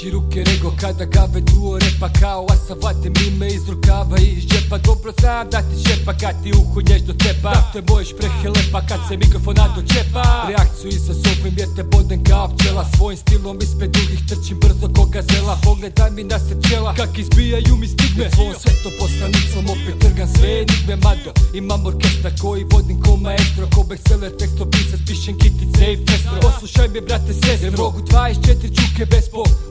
Diži ruke rego kada gave duo repa kao asa vatem ime iz rukava i iz džepa. Dobro znam da ti šepa kad ti uho nježno tepa. Da te bojiš prehelepa kad se mikrofona dočepa. Reakciju izazovem jer te bodem kao pčela. Svojim stilom ispred drugih trčim brzo ko gazela. Pogledaj mi na srčela kak izbijaju mi stigme. Svojom svetom poslanicom opet trgam sve enigme. Mado imam orkestar koji vodim ko maestro. Ko bestseller teksto pisac pišem kitice i festro. Poslušaj me brate sestro, jer mogu 24 čuke bez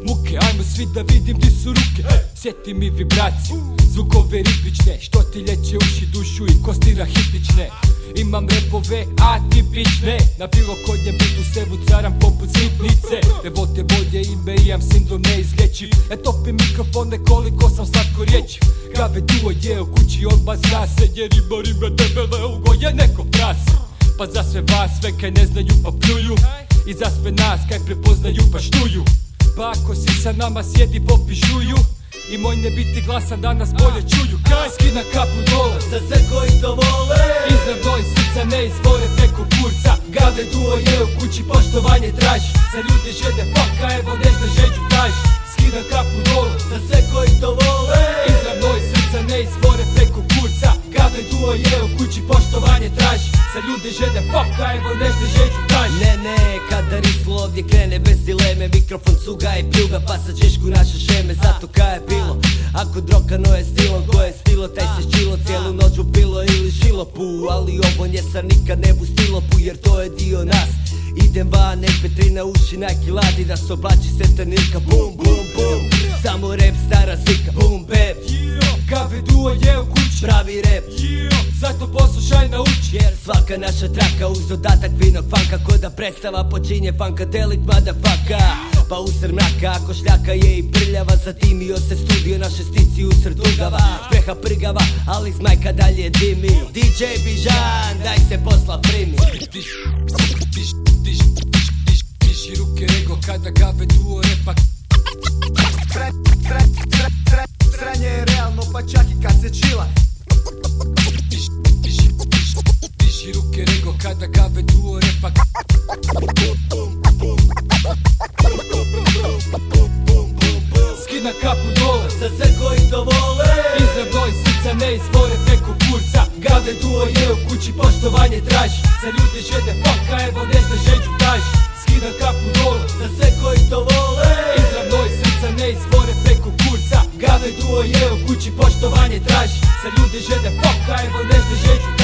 muke. Ajmo svi da vidim di su ruke. Sjeti mi vibraciju, zvukove ritmične, što ti lječe uši, dušu i kosti rahitične. Imam repove atipične, na bilo kojem bitu se vucaram poput sitnice. Revolte bolje ime, imam sindrom neizlječiv. Ja topim mikrofone koliko sam slatko riječiv. Gave duo je u kući odmah zna se, jer rime debele ugoje nekom trase. Pa za sve vas, sve kaj ne znaju pa pljuju, i za sve nas kaj prepoznaju pa štuju. Pa ako si sa nama sjedi popi žuju, i moj ne biti glasan da nas bolje čuju. Kaj skina kapu dole za sve koji to vole, izravno iz srca ne izvore preko kurca. Gave duo je u kući poštovanje traži. Za ljude žene faka, evo nešto žeđu traži. Skina kapu dole za sve koji to vole, izravno iz srca ne izvore preko kurca. Gave duo je u kući poštovanje traži. Za ljude žene faka, evo nešto žeđu traži. Ne, kada rislo ovdje krene bez dileme, mikrofon cuga i pljuga pa sa češku naše šeme. Zato kaj je bilo, ako drokano je stilom, ko je stilo taj se ščilo cijelu noć u pilo ili šilopu. Ali ovo njesar nikad ne bu stilopu, jer to je dio nas. Idem van, MP3 na uši, Nike ladi da se oblači setanirka. Bum, bum, bum, samo rap, stara slika. Bum, bap, Gave duo je u kući, pravi rap, zato poslušaj nauči. jer svaka naša traka uz dodatak vinog funka. Ko da predstava počinje funkadelik motherfucker. Pa usred mraka ako šljaka je i prljava, zatimio se studio na šestici usred dugava. Špreha prgava, ali zmajka dalje dimi. DJ Bižan, daj se posla primi. Diži ruke rego kada gave duo repa. Sranje je realno pa čak i kad se čila. Diži ruke rego kada gave duo repa. Skina kapu dole za sve koji to vole, izravno iz srca ne izvore preko kurca. Gave duo je u kući poštovanje traži. Za ljude žene faka, evo nešto žeđu traži. Skina kapu dole za sve koji to vole, izravno iz srca ne izvore preko kurca. Gave duo je u kući poštovanje traži. Za ljude žene faka, evo nešto žeđu traži.